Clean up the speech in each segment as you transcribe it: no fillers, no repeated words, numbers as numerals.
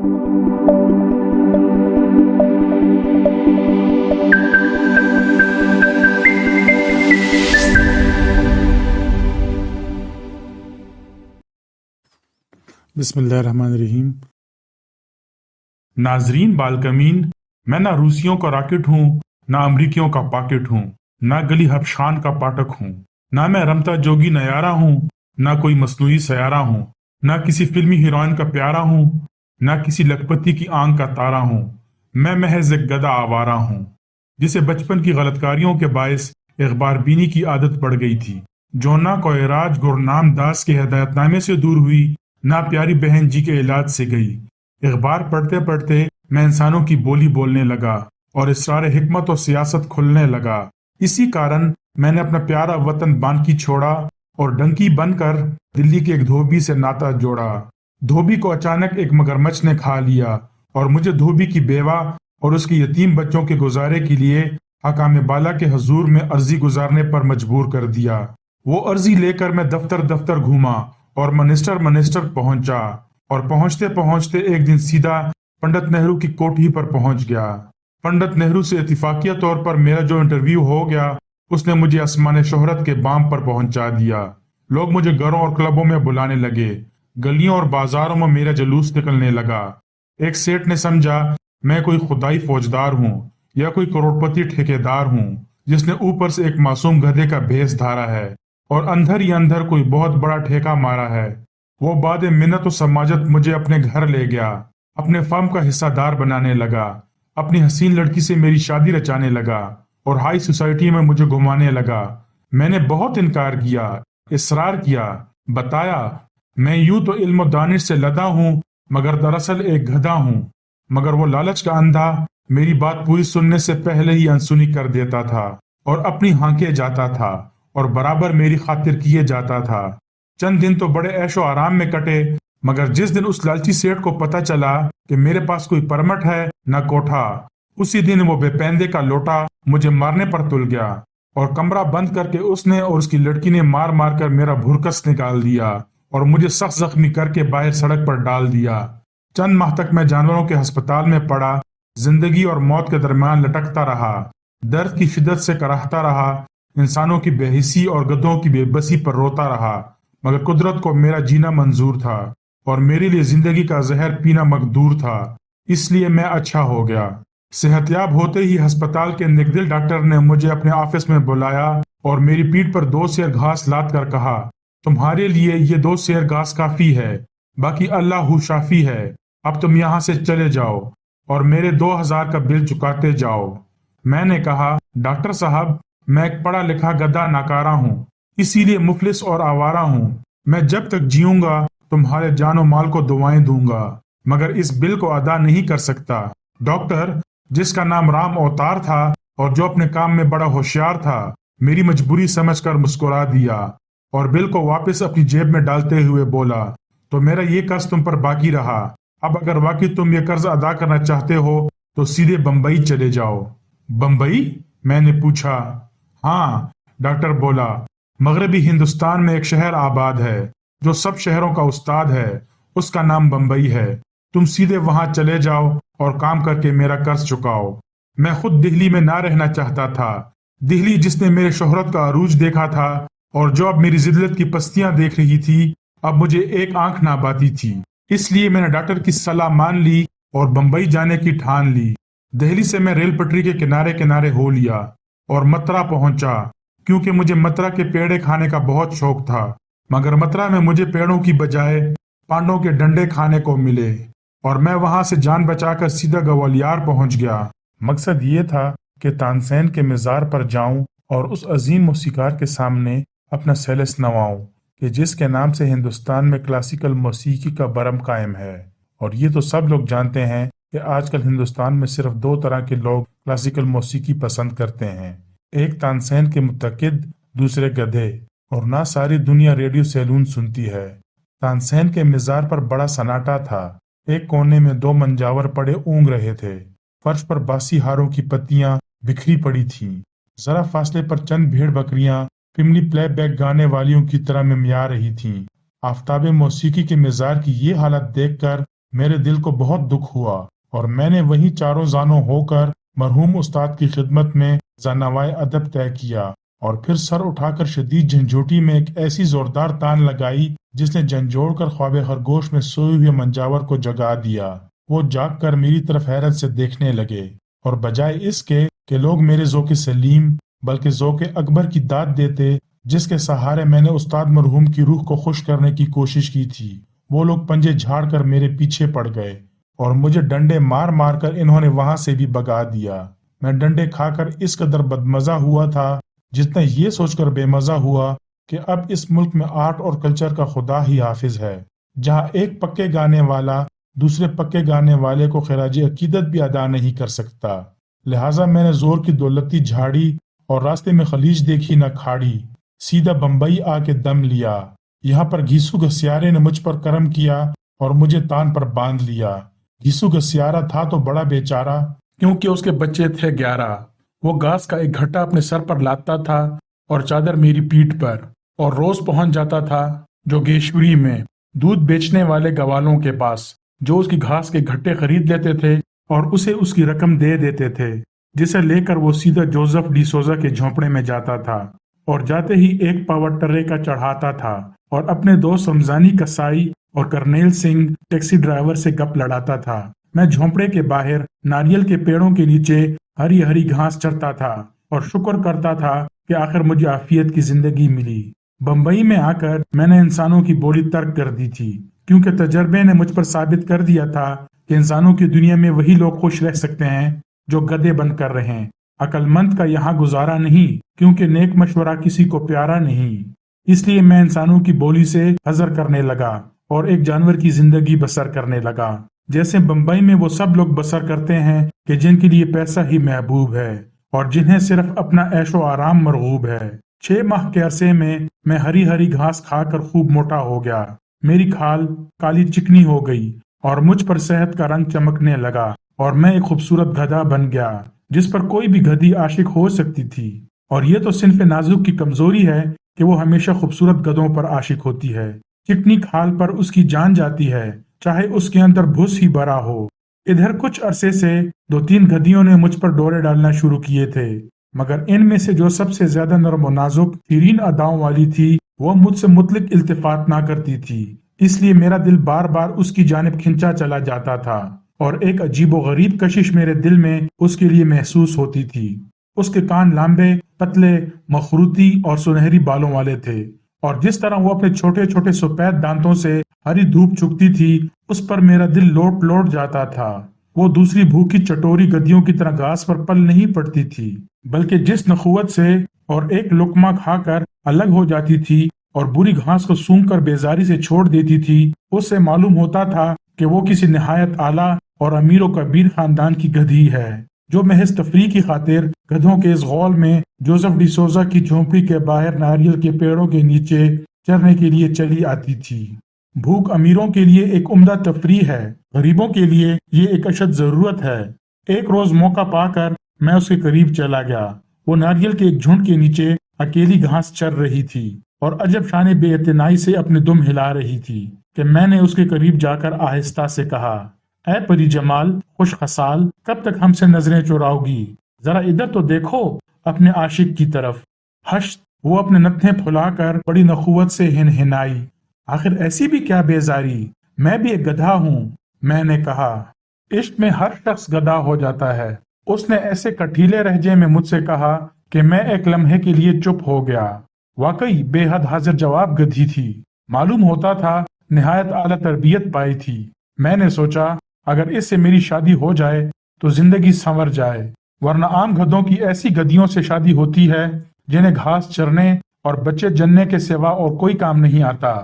बिस्मिल्लाहिर्रहमानिर्रहीम। नाजरीन बालकमीन, मैं ना रूसियों का रॉकेट हूँ, ना अमरीकियों का पॉकेट हूँ, ना गली हबशान का पाठक हूँ, ना मैं रमता जोगी नयारा हूँ, ना कोई मसनूई सयारा हूँ, ना किसी फिल्मी हीरोइन का प्यारा हूँ, ना किसी लखपति की आंख का तारा हूँ। मैं महज एक गधा आवारा हूँ जिसे बचपन की गलतकारियों के बायस इखबार बीनी की आदत पड़ गई थी, जो ना कोयराज गुरनाम दास के हिदायतनामे से दूर हुई, ना प्यारी बहन जी के इलाज से गई। इखबार पढ़ते पढ़ते मैं इंसानों की बोली बोलने लगा और इसरार हिकमत और सियासत खुलने लगा। इसी कारण मैंने अपना प्यारा वतन बानकी छोड़ा और डंकी बनकर दिल्ली के एक धोबी से नाता जोड़ा। धोबी को अचानक एक मगरमच्छ ने खा लिया और मुझे धोबी की बेवा और उसके यतीम बच्चों के गुजारे के लिए हकाम बाला के हजूर में अर्जी गुजारने पर मजबूर कर दिया। वो अर्जी लेकर मैं दफ्तर दफ्तर घूमा और मिनिस्टर पहुंचा और पहुंचते पहुंचते एक दिन सीधा पंडित नेहरू की कोठी पर पहुंच गया। पंडित नेहरू से इत्तेफाकिया तौर पर मेरा जो इंटरव्यू हो गया, उसने मुझे आसमान शोहरत के बाम पर पहुंचा दिया। लोग मुझे घरों और क्लबों में बुलाने लगे, गलियों और बाजारों में मेरा जुलूस निकलने लगा। एक सेठ ने समझा मैं कोई खुदाई फौजदार हूँ या कोई करोड़पति ठेकेदार हूँ जिसने ऊपर से एक मासूम गधे का भेष धारा है और अंदर ही अंदर कोई बहुत बड़ा ठेका मारा है। वो बाद मिन्नत और समाजत मुझे अपने घर ले गया, अपने फर्म का हिस्सादार बनाने लगा, अपनी हसीन लड़की से मेरी शादी रचाने लगा और हाई सोसाइटी में मुझे घुमाने लगा। मैंने बहुत इनकार किया, इसरार किया, बताया मैं यूं तो इल्म दानिश से लदा हूँ मगर दरअसल एक गधा हूँ। मगर वो लालच का अंधा मेरी बात पूरी सुनने से पहले ही अनसुनी कर देता था और अपनी हांके जाता था और बराबर मेरी खातिर किए जाता था। चंद दिन तो बड़े ऐशो आराम में कटे, मगर जिस दिन उस लालची सेठ को पता चला कि मेरे पास कोई परमट है न कोठा, उसी दिन वो बेपैंदे का लोटा मुझे मारने पर तुल गया और कमरा बंद करके उसने और उसकी लड़की ने मार मार कर मेरा भुरकस निकाल दिया और मुझे सख्त जख्मी करके बाहर सड़क पर डाल दिया। चंद माह तक मैं जानवरों के अस्पताल में पड़ा, जिंदगी और मौत के दरमियान लटकता रहा, दर्द की शिद्दत से कराहता रहा, इंसानों की बेहिसी और गधों की बेबसी पर रोता रहा। मगर कुदरत को मेरा जीना मंजूर था और मेरे लिए जिंदगी का जहर पीना मकदूर था, इसलिए मैं अच्छा हो गया। सेहतयाब होते ही अस्पताल के निकदिल डॉक्टर ने मुझे अपने ऑफिस में बुलाया और मेरी पीठ पर 2 सेर घास लाद कर कहा, तुम्हारे लिए ये 2 सेर घास काफी है, बाकी अल्लाह हु शाफी है, अब तुम यहाँ से चले जाओ और मेरे 2000 का बिल चुकाते जाओ। मैंने कहा, डॉक्टर साहब मैं एक पढ़ा लिखा गधा नाकारा हूँ, इसीलिए मुफलिस और आवारा हूँ। मैं जब तक जीऊंगा तुम्हारे जानो माल को दुआएं दूंगा, मगर इस बिल को अदा नहीं कर सकता। डॉक्टर, जिसका नाम राम अवतार था और जो अपने काम में बड़ा होशियार था, मेरी मजबूरी समझकर मुस्कुरा दिया और बिल को वापस अपनी जेब में डालते हुए बोला, तो मेरा ये कर्ज तुम पर बाकी रहा। अब अगर वाकई तुम ये कर्ज अदा करना चाहते हो तो सीधे बंबई चले जाओ। बंबई? मैंने पूछा। हाँ, डॉक्टर बोला, मगरबी हिंदुस्तान में एक शहर आबाद है जो सब शहरों का उस्ताद है, उसका नाम बंबई है। तुम सीधे वहां चले जाओ और काम करके मेरा कर्ज चुकाओ। मैं खुद दिल्ली में ना रहना चाहता था, दिल्ली जिसने मेरे शोहरत का अरूज देखा था और जो अब मेरी जिल्लत की पस्तियां देख रही थी, अब मुझे एक आंख ना बाती थी। इसलिए मैंने डॉक्टर की सलाह मान ली और बंबई जाने की ठान ली। दिल्ली से मैं रेल पटरी के किनारे किनारे हो लिया और मथुरा पहुंचा, क्योंकि मुझे मथुरा के पेड़े खाने का बहुत शौक था। मगर मथुरा में मुझे पेड़ों की बजाय पांडों के डंडे खाने को मिले और मैं वहां से जान बचाकर सीधा ग्वालियर पहुंच गया। मकसद ये था कि तानसेन के मज़ार पर जाऊं और उस अजीम मौसीकार के सामने अपना सेलस नवाऊं कि जिसके नाम से हिंदुस्तान में क्लासिकल मौसीकी का बरम कायम है। और ये तो सब लोग जानते हैं कि आजकल हिंदुस्तान में सिर्फ 2 तरह के लोग क्लासिकल मौसीकी पसंद करते हैं, एक तानसेन के मुतकिद, दूसरे गधे। और ना सारी दुनिया रेडियो सैलून सुनती है। तानसेन के मज़ार पर बड़ा सन्नाटा था। एक कोने में 2 मंजावर पड़े ऊँग रहे थे, फर्श पर बासी हारों की पत्तियां बिखरी पड़ी थीं। जरा फासले पर चंद भेड़ बकरियां फिल्मी प्लेबैक गाने वालियों की तरह मिमिया रही थीं। आफताब मौसीकी के मज़ार की ये हालत देखकर میرے دل کو بہت دکھ ہوا اور میں نے وہیں چاروں زانوں ہو کر مرحوم استاد کی خدمت میں زانوائے ادب طے کیا اور پھر سر اٹھا کر شدید جھنجھوٹی میں ایک ایسی زوردار تان لگائی جس نے جھنجھوڑ کر خواب خرگوش میں سوئے ہوئے منجاور کو جگا دیا۔ وہ جاگ کر میری طرف حیرت سے دیکھنے لگے اور بجائے اس کے کہ لوگ میرے ذوق سلیم بلکہ ذوق اکبر کی داد دیتے جس کے سہارے میں نے استاد مرحوم کی روح کو خوش کرنے کی کوشش کی تھی، وہ لوگ پنجے جھاڑ کر میرے پیچھے پڑ گئے اور مجھے ڈنڈے مار مار کر انہوں نے وہاں سے بھی بگا دیا۔ میں ڈنڈے کھا کر اس قدر بدمزہ ہوا تھا جتنا یہ سوچ کر بے مزہ ہوا کہ اب اس ملک میں آرٹ اور کلچر کا خدا ہی حافظ ہے، جہاں ایک پکے گانے والا دوسرے پکے گانے والے کو خراج عقیدت بھی ادا نہیں کر سکتا۔ لہٰذا میں نے زور کی دولتی جھاڑی اور راستے میں خلیج دیکھی نہ کھاڑی، سیدھا بمبئی آ کے دم لیا۔ یہاں پر گھیسو گھسیارے نے مجھ پر کرم کیا اور مجھے تان پر باندھ لیا۔ گھیسو گھسیارا تھا تو بڑا بیچارہ کیونکہ اس کے بچے تھے 11۔ وہ گھاس کا ایک گھٹا اپنے سر پر لاتا تھا اور چادر میری پیٹھ پر، اور روز پہنچ جاتا تھا جوگیشوری میں دودھ بیچنے والے گوالوں کے پاس جو اس کی گھاس کے گھٹے خرید لیتے تھے اور اسے اس کی رقم دے دیتے تھے، جسے لے کر وہ سیدھا جوزف ڈی سوزا کے جھونپڑے میں جاتا تھا اور جاتے ہی ایک پاور ٹرے کا چڑھاتا تھا اور اپنے دوست رمضانی کسائی اور کرنیل سنگھ ٹیکسی ڈرائیور سے گپ لڑاتا تھا۔ میں جھونپڑے کے باہر ناریل کے پیڑوں کے نیچے ہری ہری گھاس چرتا تھا اور شکر کرتا تھا کہ آخر مجھے عافیت کی زندگی ملی۔ بمبئی میں آ کر میں نے انسانوں کی بولی ترک کر دی تھی، کیونکہ تجربے نے مجھ پر ثابت کر دیا تھا کہ انسانوں کی دنیا میں وہی لوگ خوش رہ سکتے ہیں جو گدھے بن کر رہیں۔ عقل مند کا یہاں گزارا نہیں، کیونکہ نیک مشورہ کسی کو پیارا نہیں۔ اس لیے میں انسانوں کی بولی سے حذر کرنے لگا اور ایک جانور کی زندگی بسر کرنے لگا، جیسے بمبئی میں وہ سب لوگ بسر کرتے ہیں کہ جن کے لیے پیسہ ہی محبوب ہے اور جنہیں صرف اپنا عیش و آرام مرغوب ہے۔ 6 ماہ کے عرصے میں ہری ہری گھاس کھا کر خوب موٹا ہو گیا، میری کھال کالی چکنی ہو گئی اور مجھ پر صحت کا رنگ چمکنے لگا اور میں ایک خوبصورت گدھا بن گیا جس پر کوئی بھی گدھی عاشق ہو سکتی تھی۔ اور یہ تو صنف نازک کی کمزوری ہے کہ وہ ہمیشہ خوبصورت گدھوں پر عاشق ہوتی ہے۔ چکنی کھال پر اس کی جان جاتی ہے، چاہے اس کے اندر بھس ہی بھرا ہو۔ ادھر کچھ عرصے سے 2-3 گدھیوں نے مجھ پر ڈورے ڈالنا شروع کیے تھے، مگر ان میں سے جو سب سے زیادہ نرم و نازک شیرین اداؤں والی تھی وہ مجھ سے مطلق التفات نہ کرتی تھی، اس لیے میرا دل بار بار اس کی جانب کھنچا چلا جاتا تھا اور ایک عجیب و غریب کشش میرے دل میں اس کے لیے محسوس ہوتی تھی۔ اس کے کان لمبے، پتلے، مخروطی اور سنہری بالوں والے تھے، اور جس طرح وہ اپنے چھوٹے چھوٹے سفید دانتوں سے ہری دھوپ چکتی تھی اس پر میرا دل لوٹ لوٹ جاتا تھا۔ وہ دوسری بھوکی چٹوری گدھیوں کی طرح گھاس پر پل نہیں پڑتی تھی، بلکہ جس نخوت سے اور ایک لقمہ کھا کر الگ ہو جاتی تھی اور بری گھاس کو سونگھ کر بیزاری سے چھوڑ دیتی تھی، اس سے معلوم ہوتا تھا کہ وہ کسی نہایت اعلیٰ اور امیر و کبیر خاندان کی گدھی ہے، جو محض تفریح کی خاطر گدھوں کے اس غول میں جوزف ڈی سوزا کی جھونپڑی کے باہر ناریل کے پیڑوں کے نیچے چرنے کے لیے چلی آتی تھی۔ بھوک امیروں کے لیے ایک عمدہ تفریح ہے، غریبوں کے لیے یہ ایک اشد ضرورت ہے۔ ایک روز موقع پا کر میں اس کے قریب چلا گیا۔ وہ ناریل کے ایک جھنڈ کے نیچے اکیلی گھاس چر رہی تھی اور عجب شان بے اعتنائی سے اپنے دم ہلا رہی تھی کہ میں نے اس کے قریب جا کر آہستہ سے کہا، اے پری جمال، خوش خصال، کب تک ہم سے نظریں چراؤ گی؟ ذرا ادھر تو دیکھو اپنے عاشق کی طرف۔ ہشت، وہ اپنے نتھے پھلا کر بڑی نخوت سے ہنہنائی، آخر ایسی بھی کیا بیزاری، میں بھی ایک گدھا ہوں۔ میں نے کہا، عشق میں ہر شخص گدھا ہو جاتا ہے۔ اس نے ایسے کٹھیلے لہجے میں مجھ سے کہا کہ میں ایک لمحے کے لیے چپ ہو گیا۔ واقعی بے حد حاضر جواب گدھی تھی، معلوم ہوتا تھا نہایت اعلیٰ تربیت پائی تھی۔ میں نے سوچا اگر اس سے میری شادی ہو جائے تو زندگی سنور جائے، ورنہ عام گدھوں کی ایسی گدھیوں سے شادی ہوتی ہے جنہیں گھاس چرنے اور بچے جننے کے سوا اور کوئی کام نہیں آتا،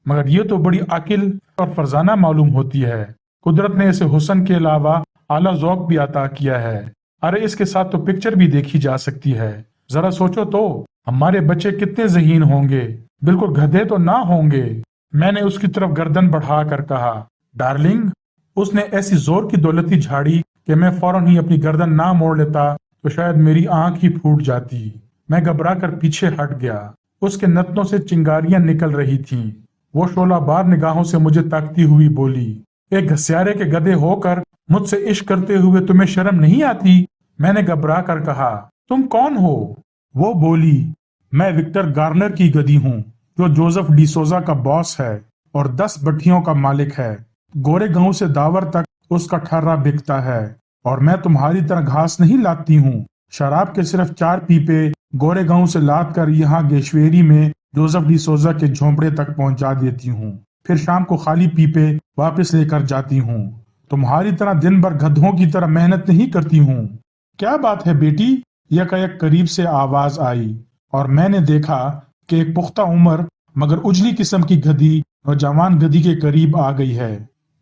مگر یہ تو بڑی عاقل اور فرزانہ معلوم ہوتی ہے۔ قدرت نے اسے حسن کے علاوہ اعلیٰ ذوق بھی عطا کیا ہے۔ ارے اس کے ساتھ تو پکچر بھی دیکھی جا سکتی ہے، ذرا سوچو تو ہمارے بچے کتنے ذہین ہوں گے، بالکل گدھے تو نہ ہوں گے۔ میں نے اس کی طرف گردن بڑھا کر کہا، ڈارلنگ۔ اس نے ایسی زور کی دولتی جھاڑی کہ میں فوراً ہی اپنی گردن نہ موڑ لیتا تو شاید میری آنکھ ہی پھوٹ جاتی۔ میں گھبرا کر پیچھے ہٹ گیا۔ اس کے نتنوں سے چنگاریاں نکل رہی تھیں۔ وہ شعلہ بار نگاہوں سے مجھے تاکتی ہوئی بولی، एक घसियारे के गधे होकर मुझसे इश्क करते हुए तुम्हें शर्म नहीं आती? मैंने घबरा कर कहा। तुम कौन हो? वो बोली, मैं विक्टर गार्नर की गधी हूँ, जो जोसेफ डिसोजा का बॉस है और 10 भट्टियों का मालिक है। गोरे गांव से दावर तक उसका ठर्रा बिकता है, और मैं तुम्हारी तरह घास नहीं लाती हूँ। शराब के सिर्फ 4 पीपे गोरे गांव से लाद कर यहाँ गेशवेरी में जोसेफ डिसोजा के झोंपड़े तक पहुंचा देती हूँ। फिर शाम को खाली पीपे वापस लेकर जाती हूँ। तुम्हारी तरह दिन भर गधों की तरह मेहनत नहीं करती हूँ। क्या बात है बेटी? यकायक करीब से आवाज आई, और मैंने देखा कि एक पुख्ता उम्र मगर उजली किस्म की गधी नौजवान गधी के करीब आ गई है।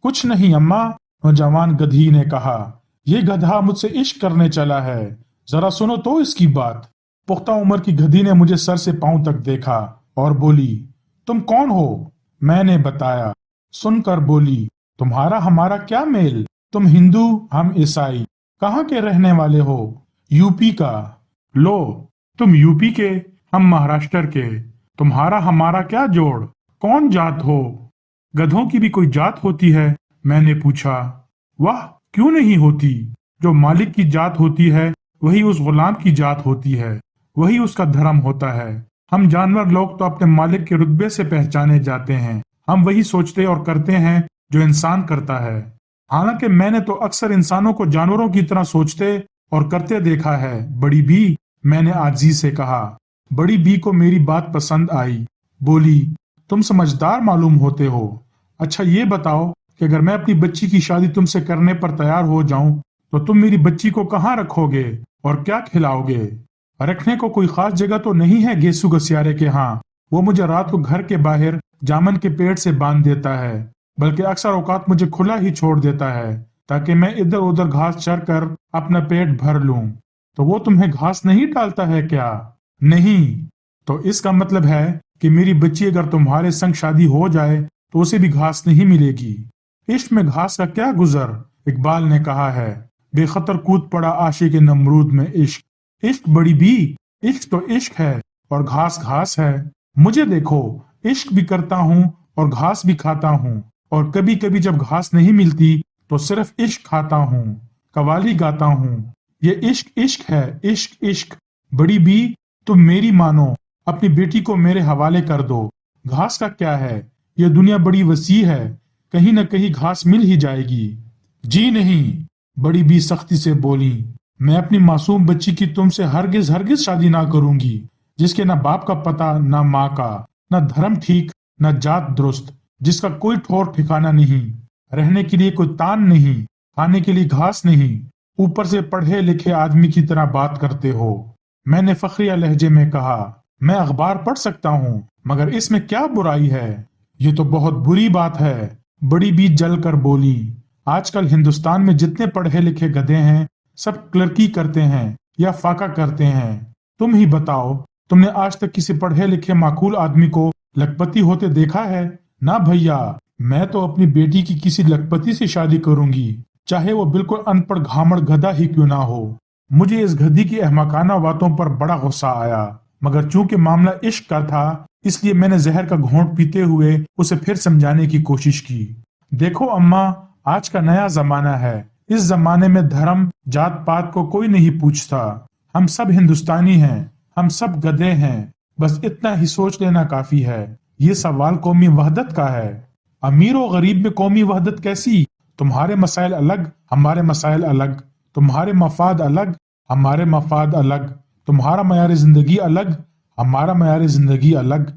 कुछ नहीं अम्मा, नौजवान गधी ने कहा, ये गधा मुझसे इश्क करने चला है। जरा सुनो तो इसकी बात। पुख्ता उम्र की गधी ने मुझे सर से पांव तक देखा और बोली, तुम कौन हो? मैंने बताया। सुनकर बोली, तुम्हारा हमारा क्या मेल? तुम हिंदू, हम ईसाई। कहाँ के रहने वाले हो? यूपी का। लो, तुम यूपी के, हम महाराष्ट्र के। तुम्हारा हमारा क्या जोड़? कौन जात हो? गधों की भी कोई जात होती है? मैंने पूछा। वाह, क्यों नहीं होती? जो मालिक की जात होती है वही उस गुलाम की जात होती है, वही उसका धर्म होता है। हम जानवर लोग तो अपने मालिक के रुतबे से पहचाने जाते हैं। हम वही सोचते और करते हैं जो इंसान करता है। हालांकि मैंने तो अक्सर इंसानों को जानवरों की तरह सोचते और करते देखा है। बड़ी बी, मैंने आजी से कहा। बड़ी बी को मेरी बात पसंद आई। बोली, तुम समझदार मालूम होते हो। अच्छा ये बताओ कि अगर मैं अपनी बच्ची की शादी तुमसे करने पर तैयार हो जाऊं तो तुम मेरी बच्ची को कहाँ रखोगे और क्या खिलाओगे? रखने को कोई खास जगह तो नहीं है गेसू घसियारे के यहाँ। वो मुझे रात को घर के बाहर जामन के पेड़ से बांध देता है, बल्कि अक्सर औकात मुझे खुला ही छोड़ देता है ताकि मैं इधर उधर घास चर कर अपना पेट भर लूं। तो वो तुम्हें घास नहीं डालता है क्या? नहीं। तो इसका मतलब है कि मेरी बच्ची अगर तुम्हारे संग शादी हो जाए तो उसे भी घास नहीं मिलेगी। इश्क में घास का क्या गुजर, इकबाल ने कहा है। बेखतर कूद पड़ा आशिक नमरूद में इश्क। इश्क बड़ी भी, इश्क तो इश्क है और घास घास है। मुझे देखो, इश्क भी करता हूँ और घास भी खाता हूँ, और कभी कभी जब घास नहीं मिलती तो सिर्फ इश्क खाता हूँ, कवाली गाता हूँ। ये इश्क इश्क है, इश्क इश्क। बड़ी बी, तुम मेरी मानो, अपनी बेटी को मेरे हवाले कर दो। घास का क्या है, ये दुनिया बड़ी वसी है, कहीं न कहीं घास मिल ही जाएगी। जी नहीं, बड़ी बी सख्ती से बोली, मैं अपनी मासूम बच्ची की तुमसे हरगिज हरगिज शादी ना करूंगी, जिसके ना बाप का पता, ना माँ का, ना धर्म ठीक, ना जात दुरुस्त, जिसका कोई ठौर ठिकाना नहीं, रहने के लिए कोई तान नहीं, खाने के लिए घास नहीं, ऊपर से पढ़े लिखे आदमी की तरह बात करते हो। मैंने फखरिया लहजे में कहा, मैं अखबार पढ़ सकता हूँ, मगर इसमें क्या बुराई है? ये तो बहुत बुरी बात है। बड़ी बी जल कर बोली, आजकल हिंदुस्तान में जितने पढ़े लिखे गधे हैं सब क्लर्की करते हैं या फाका करते हैं। तुम ही बताओ, तुमने आज तक किसी पढ़े लिखे माकूल आदमी को लखपति होते देखा है? ना भैया, मैं तो अपनी बेटी की किसी लखपति से शादी करूंगी, चाहे वो बिल्कुल अनपढ़ घामड़ गधा ही क्यों ना हो। मुझे इस गधी की अहमकाना बातों पर बड़ा गुस्सा आया, मगर चूंकि मामला इश्क का था इसलिए मैंने जहर का घोंट पीते हुए उसे फिर समझाने की कोशिश की। देखो अम्मा, आज का नया जमाना है। इस जमाने में धर्म जात पात को कोई नहीं पूछता। हम सब हिंदुस्तानी हैं, हम सब गधे हैं। बस इतना ही सोच लेना काफी है। ये सवाल कौमी वहदत का है। अमीर और गरीब में कौमी वहदत कैसी? तुम्हारे मसाइल अलग, हमारे मसाइल अलग। तुम्हारे मफाद अलग, हमारे मफाद अलग। तुम्हारा मयार जिंदगी अलग, हमारा मयार जिंदगी अलग।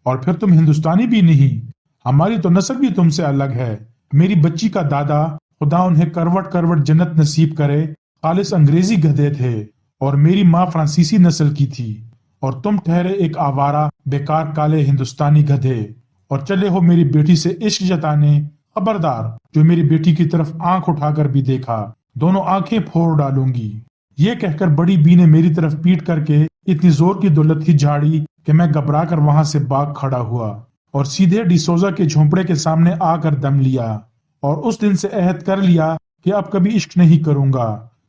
और फिर तुम हिंदुस्तानी भी नहीं, हमारी तो नस्ल भी तुमसे अलग है। मेरी बच्ची का दादा, खुदा उन्हें करवट करवट जन्नत नसीब करे, खालिस अंग्रेजी गधे थे, और मेरी माँ फ्रांसीसी नस्ल की थी, और तुम ठहरे एक आवारा बेकार काले हिंदुस्तानी गधे, और चले हो मेरी बेटी से इश्क जताने। खबरदार, जो मेरी बेटी की तरफ आंख उठाकर भी देखा, दोनों आंखें फोड़ डालूंगी। ये कहकर बड़ी बी ने मेरी तरफ पीट करके इतनी जोर की दौलत ही झाड़ी कि मैं घबरा कर वहां से भाग खड़ा हुआ और सीधे डिसोजा के झोंपड़े के सामने आकर दम लिया, और उस दिन से अहद कर लिया कि अब कभी इश्क नहीं करूंगा,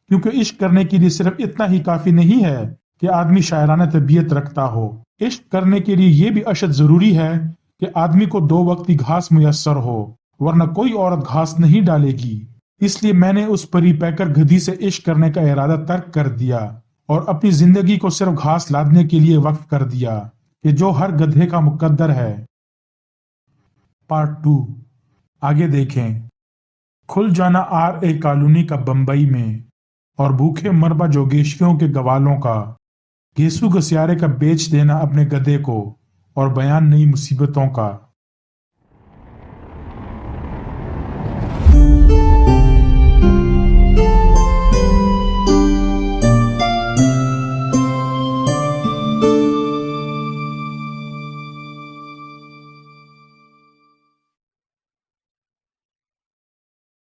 क्योंकि इश्क करने के लिए सिर्फ इतना ही काफी नहीं है कि आदमी शायराना तबीयत रखता हो। इश्क करने के लिए ये भी अशद जरूरी है कि आदमी को 2 वक्त की घास मुयस्सर हो। ورنہ کوئی عورت گھاس نہیں ڈالے گی۔ اس لیے میں نے اس پری پیکر گدھی سے عشق کرنے کا ارادہ ترک کر دیا اور اپنی زندگی کو صرف گھاس لادنے کے لیے وقف کر دیا کہ جو ہر گدھے کا مقدر ہے۔ پارٹ 2 آگے دیکھیں۔ کھل جانا آر اے کالونی کا بمبئی میں، اور بھوکے مربع جوگیشیوں کے گوالوں کا گھیسو گسیارے کا بیچ دینا اپنے گدھے کو، اور بیان نئی مصیبتوں کا۔